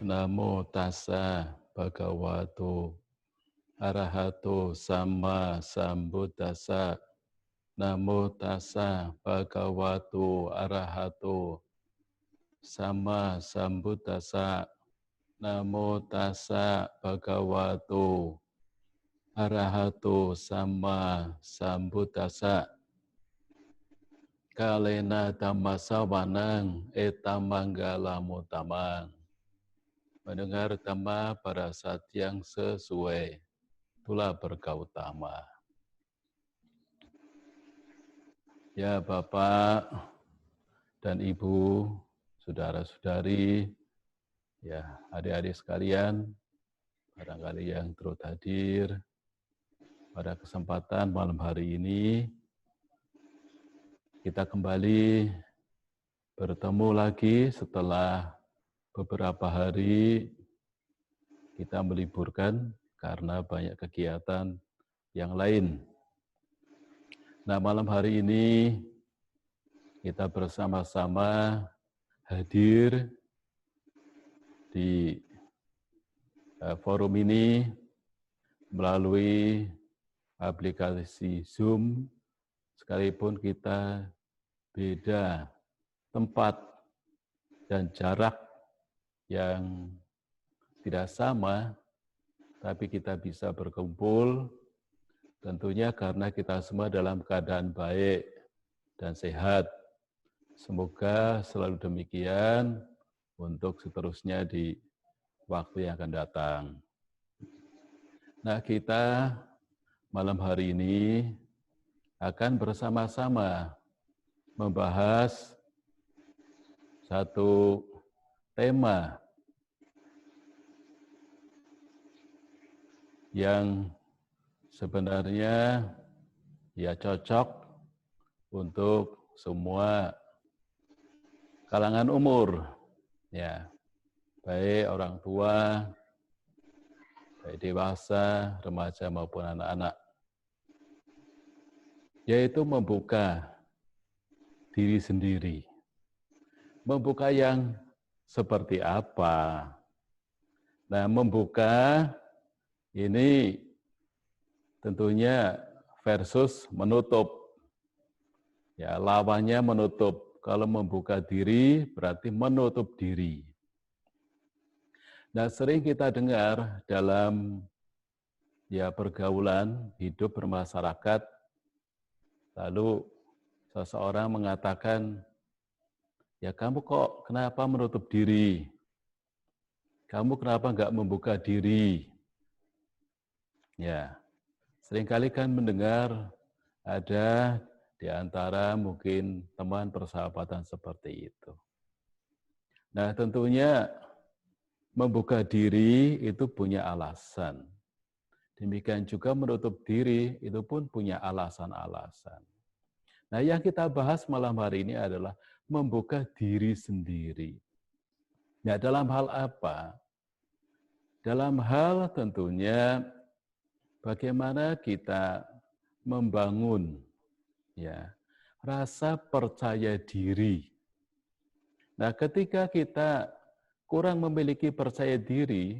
Namo tassa bhagavato arahato samma sambuddhassa. Namo tassa bhagavato arahato samma sambuddhassa. Namo tassa bhagavato arahato samma sambuddhassa. Kalena dhammasawanang etamanggalamuttamang. Mendengar dhamma pada saat yang sesuai, itulah berkah utama. Ya Bapak dan Ibu, saudara-saudari, ya adik-adik sekalian, barangkali yang turut hadir pada kesempatan malam hari ini, kita kembali bertemu lagi setelah beberapa hari kita meliburkan karena banyak kegiatan yang lain. Nah, malam hari ini kita bersama-sama hadir di forum ini melalui aplikasi Zoom, sekalipun kita beda tempat dan jarak yang tidak sama, tapi kita bisa berkumpul tentunya karena kita semua dalam keadaan baik dan sehat. Semoga selalu demikian untuk seterusnya di waktu yang akan datang. Nah, kita malam hari ini akan bersama-sama membahas satu tema yang sebenarnya ya cocok untuk semua kalangan umur, ya, baik orang tua, baik dewasa, remaja maupun anak-anak, yaitu membuka diri sendiri. Membuka yang seperti apa? Nah, membuka ini tentunya versus menutup. Ya, lawannya menutup. Kalau membuka diri berarti menutup diri. Nah, sering kita dengar dalam ya pergaulan hidup bermasyarakat, lalu seseorang mengatakan, ya kamu kok kenapa menutup diri? Kamu kenapa nggak membuka diri? Ya, seringkali kan mendengar ada di antara mungkin teman persahabatan seperti itu. Nah, tentunya membuka diri itu punya alasan. Demikian juga menutup diri itu pun punya alasan-alasan. Nah, yang kita bahas malam hari ini adalah membuka diri sendiri. Nah, dalam hal apa? Dalam hal tentunya bagaimana kita membangun ya rasa percaya diri. Nah, ketika kita kurang memiliki percaya diri,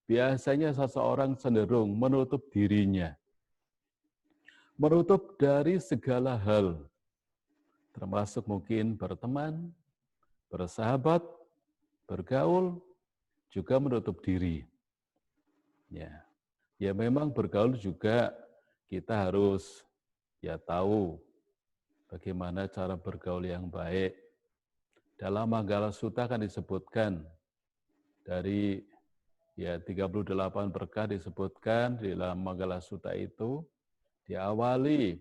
biasanya seseorang cenderung menutup dirinya. Menutup dari segala hal, termasuk mungkin berteman, bersahabat, bergaul, juga menutup diri. Ya memang bergaul juga kita harus ya tahu bagaimana cara bergaul yang baik. Dalam Manggala Sutta kan disebutkan dari ya 38 berkah disebutkan di dalam Manggala Sutta itu diawali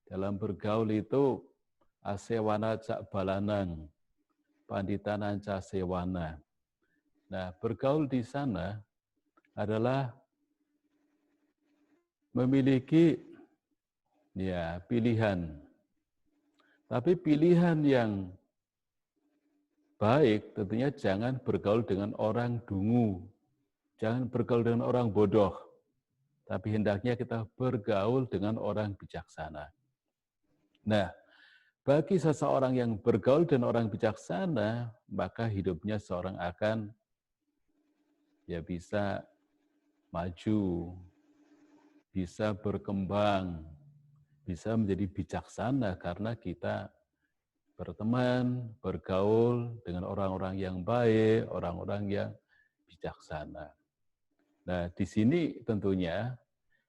dalam bergaul itu asewana cak balanang, panditan ca sewana. Nah, bergaul di sana adalah memiliki ya pilihan. Tapi pilihan yang baik tentunya jangan bergaul dengan orang dungu, jangan bergaul dengan orang bodoh, tapi hendaknya kita bergaul dengan orang bijaksana. Nah, bagi seseorang yang bergaul dengan orang bijaksana, maka hidupnya seorang akan ya bisa maju, bisa berkembang, bisa menjadi bijaksana karena kita berteman, bergaul dengan orang-orang yang baik, orang-orang yang bijaksana. Nah, di sini tentunya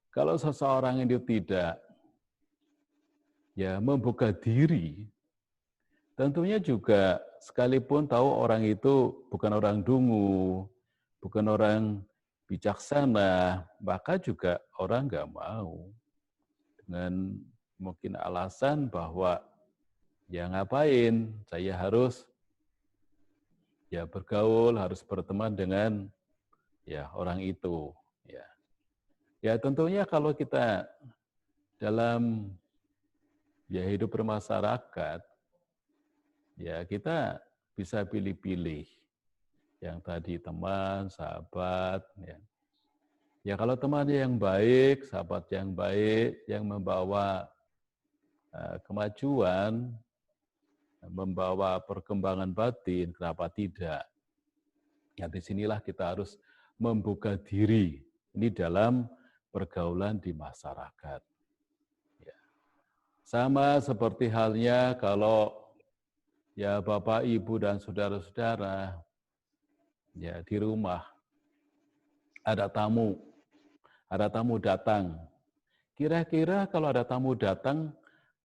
kalau seseorang itu tidak membuka diri, tentunya juga sekalipun tahu orang itu bukan orang dungu, bukan orang bijaksana, maka juga orang nggak mau dengan mungkin alasan bahwa ya ngapain saya harus bergaul, harus berteman dengan orang itu. Ya tentunya kalau kita dalam hidup bermasyarakat, ya kita bisa pilih-pilih. Yang tadi teman, sahabat. Ya kalau teman yang baik, sahabat yang baik, yang membawa kemajuan, membawa perkembangan batin, kenapa tidak? Ya disinilah kita harus membuka diri. Ini dalam pergaulan di masyarakat. Ya. Sama seperti halnya kalau Bapak, Ibu, dan saudara-saudara di rumah ada tamu datang. Kira-kira kalau ada tamu datang,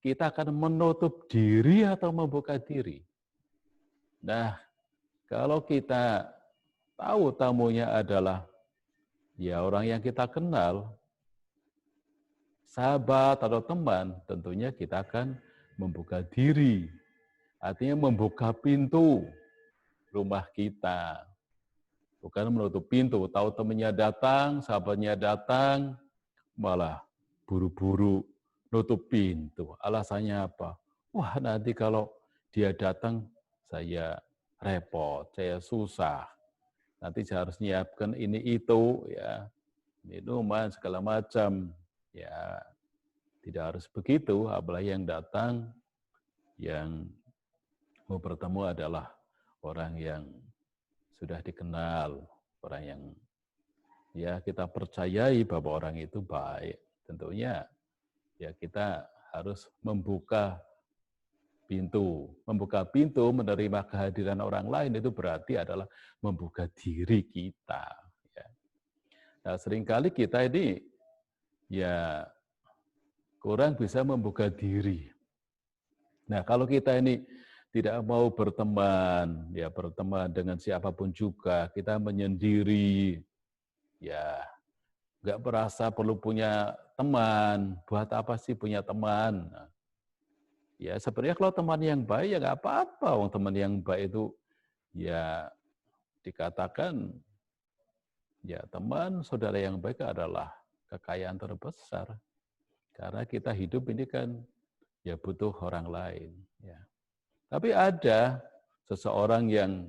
kita akan menutup diri atau membuka diri? Nah, kalau kita tahu tamunya adalah orang yang kita kenal, sahabat atau teman, tentunya kita akan membuka diri. Artinya membuka pintu rumah kita. Bukan menutup pintu, tahu temannya datang, sahabatnya datang, malah buru-buru nutup pintu. Alasannya apa? Wah, nanti kalau dia datang, saya repot, saya susah. Nanti saya harus nyiapkan ini itu, minuman segala macam. Ya, tidak harus begitu. Apalagi yang datang, yang mau bertemu adalah orang yang sudah dikenal, orang yang kita percayai bahwa orang itu baik. Tentunya kita harus membuka pintu. Membuka pintu menerima kehadiran orang lain itu berarti adalah membuka diri kita. Nah, seringkali kita ini kurang bisa membuka diri. Nah, kalau kita ini tidak mau berteman, berteman dengan siapapun juga, kita menyendiri, nggak merasa perlu punya teman. Buat apa sih punya teman? Ya sebenarnya kalau teman yang baik ya nggak apa-apa. Wong teman yang baik itu dikatakan teman saudara yang baik adalah kekayaan terbesar. Karena kita hidup ini kan butuh orang lain. Tapi ada seseorang yang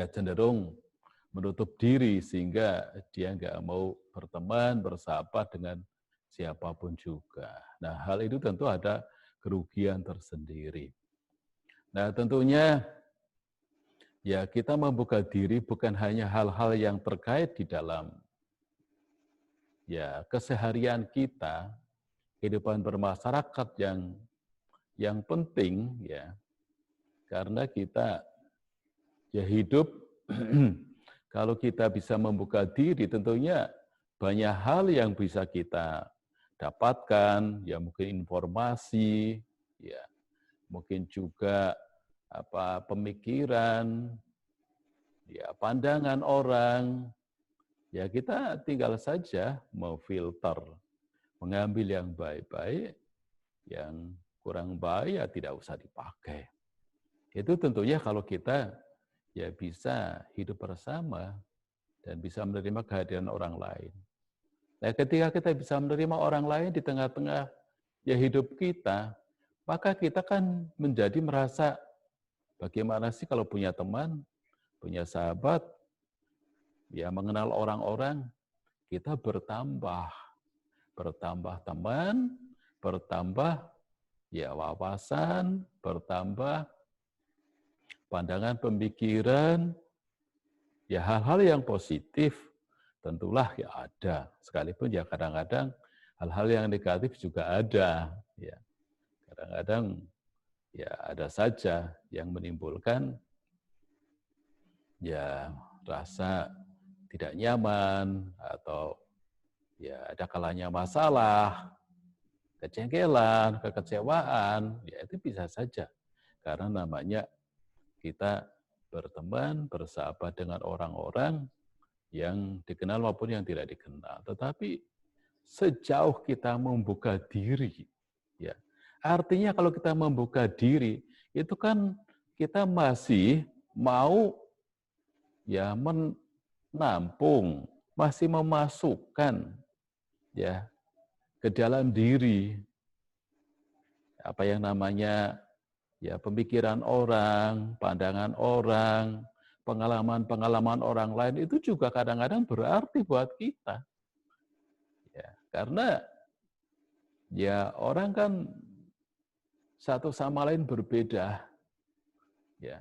cenderung menutup diri sehingga dia nggak mau berteman, bersahabat dengan siapapun juga. Nah, hal itu tentu ada kerugian tersendiri. Nah, tentunya kita membuka diri bukan hanya hal-hal yang terkait di dalam keseharian kita, kehidupan bermasyarakat yang penting karena kita hidup kalau kita bisa membuka diri tentunya banyak hal yang bisa kita dapatkan, mungkin informasi, mungkin juga pemikiran, pandangan orang, kita tinggal saja memfilter, mengambil yang baik-baik, yang kurang baik tidak usah dipakai. Itu tentunya kalau kita bisa hidup bersama dan bisa menerima kehadiran orang lain. Nah, ketika kita bisa menerima orang lain di tengah-tengah hidup kita, maka kita kan menjadi merasa bagaimana sih kalau punya teman, punya sahabat, mengenal orang-orang, kita bertambah teman, bertambah wawasan, bertambah pandangan pemikiran, Ya hal-hal yang positif tentulah ya ada, sekalipun ya kadang-kadang hal-hal yang negatif juga ada. Ya, kadang-kadang ya ada saja yang menimbulkan ya rasa tidak nyaman atau ya ada kalanya masalah, kejengkelan, kekecewaan, ya itu bisa saja. Karena namanya kita berteman, bersahabat dengan orang-orang yang dikenal maupun yang tidak dikenal. Tetapi sejauh kita membuka diri, ya artinya kalau kita membuka diri, itu kan kita masih mau ya menampung, masih memasukkan ya ke dalam diri apa yang namanya ya pemikiran orang, pandangan orang, pengalaman-pengalaman orang lain itu juga kadang-kadang berarti buat kita. Ya, karena ya orang kan satu sama lain berbeda. Ya.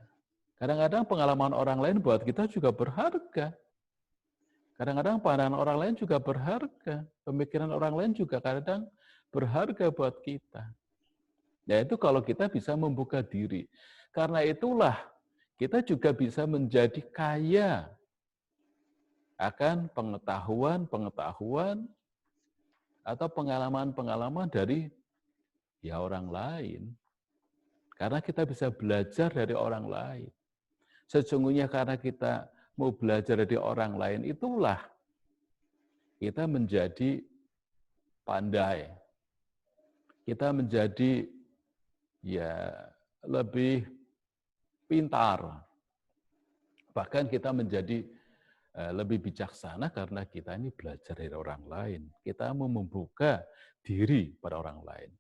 Kadang-kadang pengalaman orang lain buat kita juga berharga. Kadang-kadang pandangan orang lain juga berharga. Pemikiran orang lain juga kadang berharga buat kita. Ya itu kalau kita bisa membuka diri. Karena itulah kita juga bisa menjadi kaya akan pengetahuan-pengetahuan atau pengalaman-pengalaman dari ya orang lain. Karena kita bisa belajar dari orang lain. Sesungguhnya karena kita mau belajar dari orang lain, itulah kita menjadi pandai. Kita menjadi ya lebih pintar. Bahkan kita menjadi lebih bijaksana karena kita ini belajar dari orang lain. Kita mau membuka diri pada orang lain.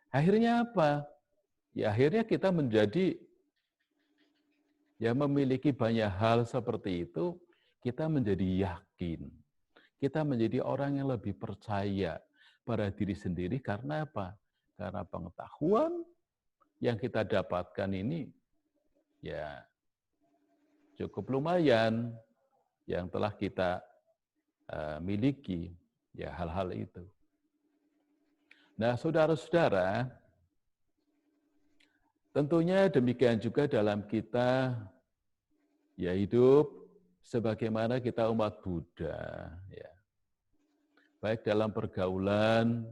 Akhirnya apa? Ya akhirnya kita menjadi ya memiliki banyak hal seperti itu, kita menjadi yakin. Kita menjadi orang yang lebih percaya pada diri sendiri karena apa? Karena pengetahuan yang kita dapatkan ini ya cukup lumayan yang telah kita miliki ya hal-hal itu. Nah, saudara-saudara, tentunya demikian juga dalam kita ya hidup sebagaimana kita umat Buddha ya. Baik dalam pergaulan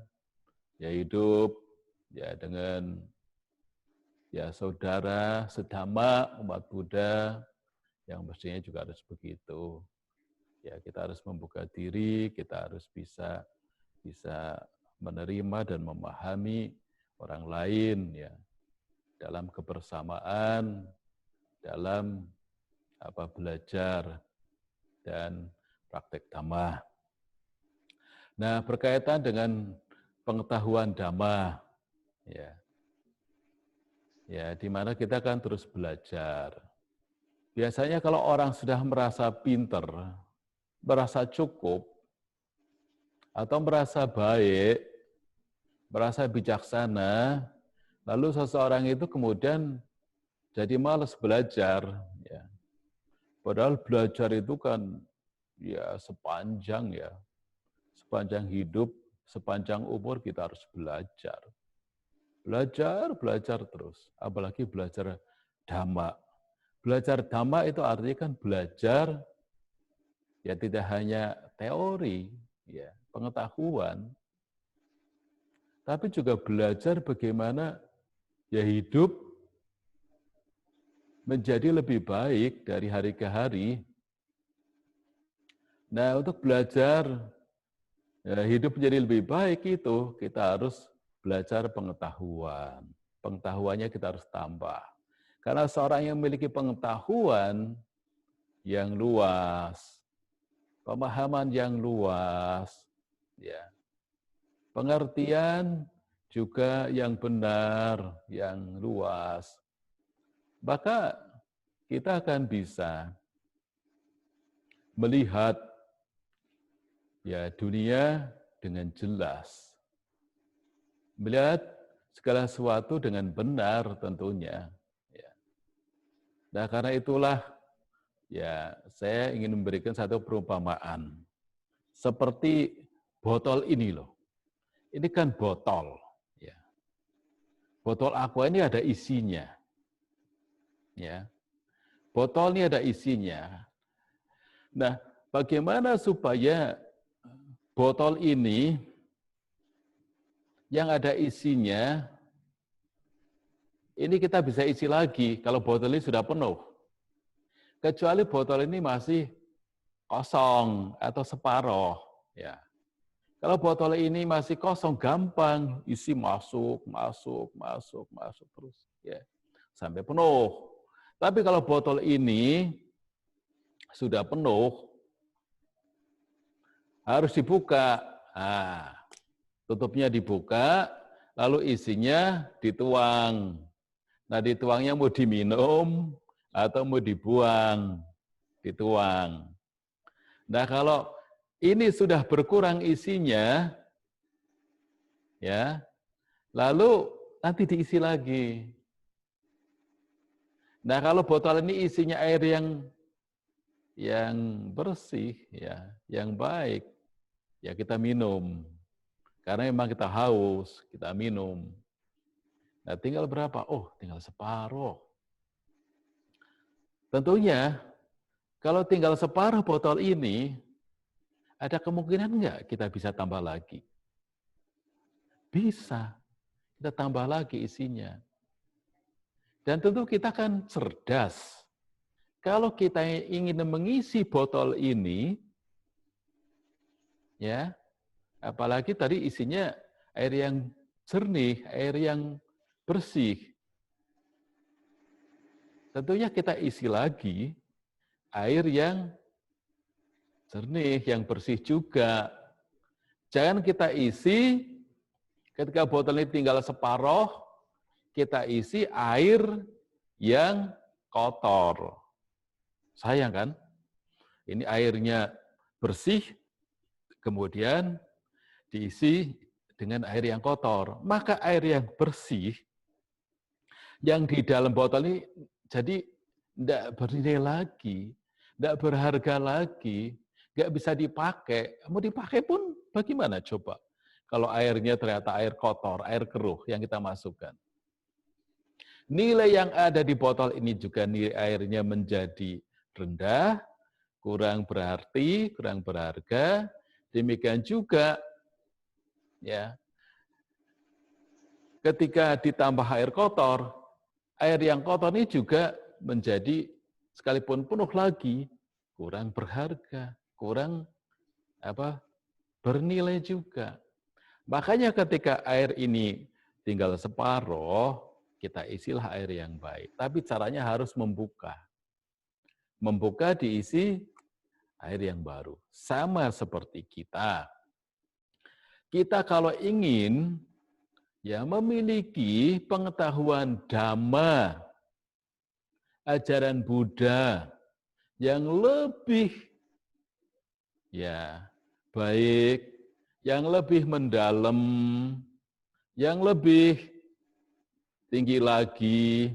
ya hidup ya dengan ya saudara sedama umat Buddha yang mestinya juga harus begitu. Ya kita harus membuka diri, kita harus bisa menerima dan memahami orang lain ya dalam kebersamaan, dalam belajar dan praktek dhamma. Nah, berkaitan dengan pengetahuan dhamma ya. Ya, di mana kita kan terus belajar. Biasanya kalau orang sudah merasa pinter, merasa cukup, atau merasa baik, merasa bijaksana, lalu seseorang itu kemudian jadi malas belajar. Ya. Padahal belajar itu kan ya sepanjang hidup, sepanjang umur kita harus belajar. Belajar terus. Apalagi belajar dhamma. Belajar dhamma itu artinya kan belajar ya tidak hanya teori, ya pengetahuan, tapi juga belajar bagaimana ya hidup menjadi lebih baik dari hari ke hari. Nah, untuk belajar ya, hidup menjadi lebih baik itu kita harus belajar pengetahuan. Pengetahuannya kita harus tambah. Karena seorang yang memiliki pengetahuan yang luas, pemahaman yang luas, ya, pengertian juga yang benar, yang luas, maka kita akan bisa melihat ya dunia dengan jelas, melihat segala sesuatu dengan benar tentunya. Ya. Nah karena itulah Ya, saya ingin memberikan satu perumpamaan. Seperti botol ini loh. Ini kan botol. Ya. Botol aqua ini ada isinya. Ya. Botol ini ada isinya. Nah, bagaimana supaya botol ini yang ada isinya, ini kita bisa isi lagi kalau botol ini sudah penuh. Kecuali botol ini masih kosong atau separoh. Ya. Kalau botol ini masih kosong, gampang isi masuk terus, ya, sampai penuh. Tapi kalau botol ini sudah penuh, harus dibuka. Nah, tutupnya dibuka, lalu isinya dituang. Nah, dituangnya mau diminum atau mau dibuang, dituang. Nah, kalau ini sudah berkurang isinya, ya, lalu nanti diisi lagi. Nah, kalau botol ini isinya air yang bersih, ya, yang baik, ya kita minum. Karena memang kita haus, kita minum. Nah, tinggal berapa? Oh, tinggal separuh. Tentunya, kalau tinggal separuh botol ini, ada kemungkinan nggak kita bisa tambah lagi? Bisa. Kita tambah lagi isinya. Dan tentu kita kan cerdas. Kalau kita ingin mengisi botol ini, ya, apalagi tadi isinya air yang jernih, air yang bersih. Tentunya kita isi lagi air yang jernih, yang bersih juga. Jangan kita isi, ketika botol ini tinggal separoh, kita isi air yang kotor. Sayang kan? Ini airnya bersih, kemudian diisi dengan air yang kotor. Maka air yang bersih, yang di dalam botol ini jadi tidak bernilai lagi, tidak berharga lagi, nggak bisa dipakai. Mau dipakai pun bagaimana coba? Kalau airnya ternyata air kotor, air keruh yang kita masukkan. Nilai yang ada di botol ini juga nilai airnya menjadi rendah, kurang berarti, kurang berharga. Demikian juga, ya, ketika ditambah air kotor, air yang kotor ini juga menjadi sekalipun penuh lagi kurang berharga, kurang bernilai juga. Makanya ketika air ini tinggal separoh, kita isilah air yang baik. Tapi caranya harus membuka. Membuka diisi air yang baru. Sama seperti kita. Kita kalau ingin ya memiliki pengetahuan Dhamma, ajaran Buddha yang lebih ya baik, yang lebih mendalam, yang lebih tinggi lagi.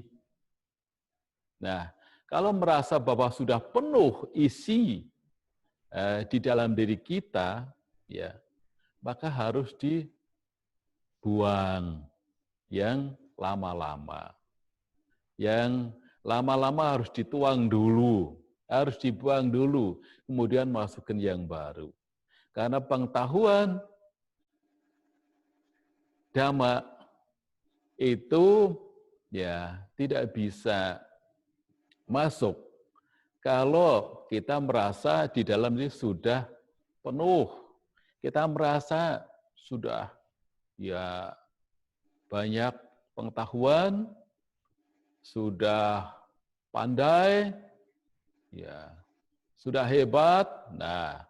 Nah, kalau merasa bahwa sudah penuh isi di dalam diri kita, ya, maka harus dibuang yang lama-lama. Yang lama-lama harus dituang dulu, harus dibuang dulu, kemudian masukkan yang baru. Karena pengetahuan Dhamma itu ya tidak bisa masuk kalau kita merasa di dalam ini sudah penuh. Kita merasa sudah ya banyak pengetahuan, sudah pandai, ya sudah hebat. Nah,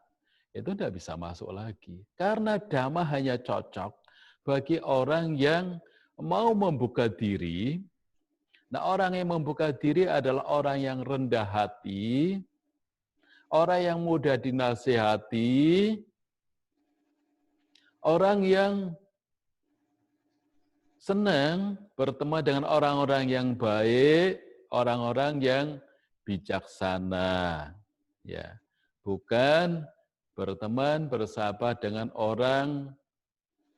itu tidak bisa masuk lagi. Karena Dhamma hanya cocok bagi orang yang mau membuka diri. Nah, orang yang membuka diri adalah orang yang rendah hati, orang yang mudah dinasihati, orang yang senang bertemu dengan orang-orang yang baik, orang-orang yang bijaksana. Ya, bukan berteman, bersahabat dengan orang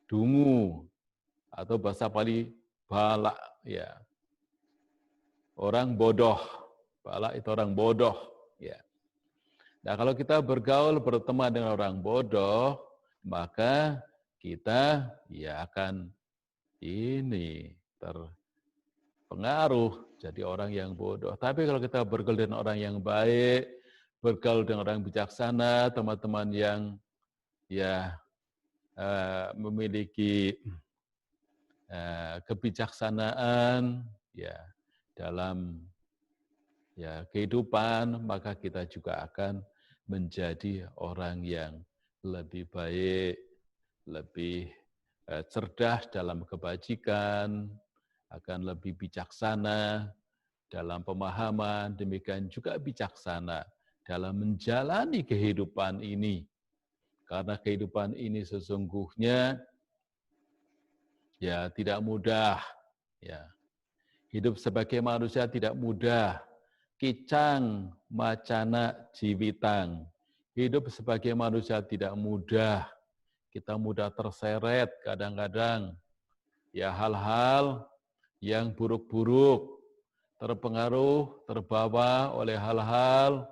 dungu atau bahasa Bali balak, ya. Orang bodoh. Balak itu orang bodoh, ya. Nah, kalau kita bergaul, berteman dengan orang bodoh, maka kita ya akan ini terpengaruh jadi orang yang bodoh. Tapi kalau kita bergaul dengan orang yang baik, bergaul dengan orang bijaksana, teman-teman yang ya memiliki kebijaksanaan ya dalam ya kehidupan, maka kita juga akan menjadi orang yang lebih baik, lebih cerdas dalam kebajikan, akan lebih bijaksana dalam pemahaman, demikian juga bijaksana dalam menjalani kehidupan ini. Karena kehidupan ini sesungguhnya ya tidak mudah. Ya. Hidup sebagai manusia tidak mudah. Kicang macana jiwitang. Hidup sebagai manusia tidak mudah. Kita mudah terseret kadang-kadang ya hal-hal yang buruk-buruk, terpengaruh, terbawa oleh hal-hal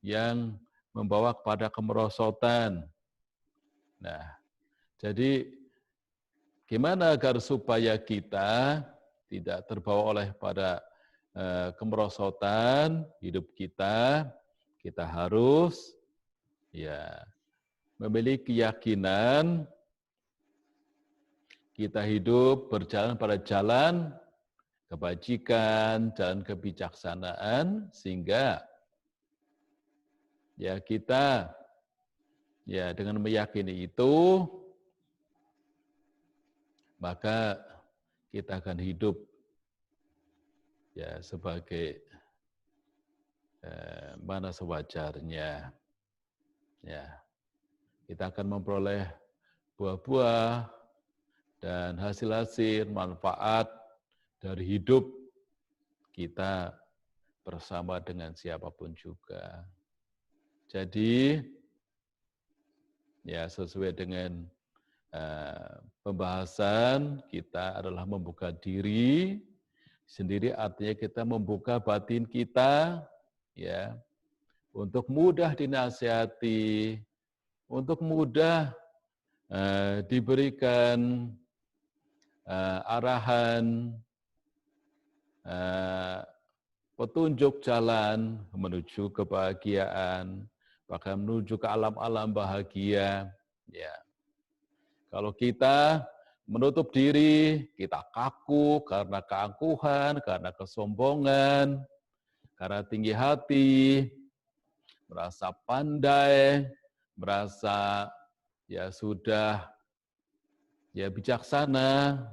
yang membawa kepada kemerosotan. Nah, jadi gimana agar supaya kita tidak terbawa oleh pada kemerosotan hidup kita harus ya memiliki keyakinan kita hidup berjalan pada jalan kebajikan, jalan kebijaksanaan, sehingga ya kita ya dengan meyakini itu, maka kita akan hidup ya sebagai mana sewajarnya. Ya, kita akan memperoleh buah-buah dan hasil-hasil manfaat dari hidup kita bersama dengan siapapun juga. Jadi, ya sesuai dengan pembahasan kita adalah membuka diri sendiri, artinya kita membuka batin kita, ya, untuk mudah dinasihati, untuk mudah diberikan arahan, petunjuk jalan menuju kebahagiaan, bahkan menuju ke alam-alam bahagia. Ya. Kalau kita menutup diri, kita kaku karena keangkuhan, karena kesombongan, karena tinggi hati, merasa pandai, merasa ya sudah ya bijaksana,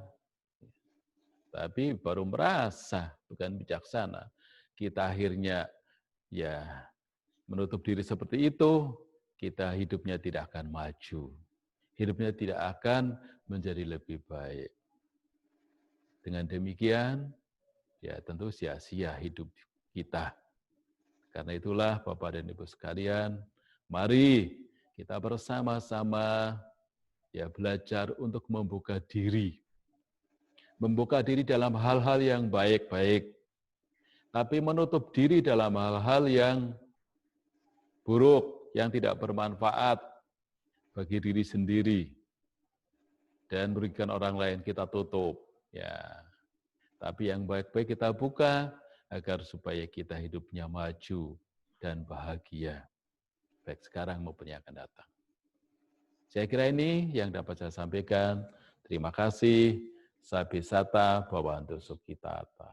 tapi baru merasa, bukan bijaksana. Kita akhirnya ya menutup diri seperti itu, kita hidupnya tidak akan maju. Hidupnya tidak akan menjadi lebih baik. Dengan demikian, ya tentu sia-sia hidup kita. Karena itulah Bapak dan Ibu sekalian, mari kita bersama-sama ya belajar untuk membuka diri. Membuka diri dalam hal-hal yang baik-baik, tapi menutup diri dalam hal-hal yang buruk, yang tidak bermanfaat bagi diri sendiri. Dan merugikan orang lain kita tutup. Ya, tapi yang baik-baik kita buka, agar supaya kita hidupnya maju dan bahagia. Baik sekarang maupun yang akan datang. Saya kira ini yang dapat saya sampaikan. Terima kasih. Sabi Sata Bhawantu Sukhitata.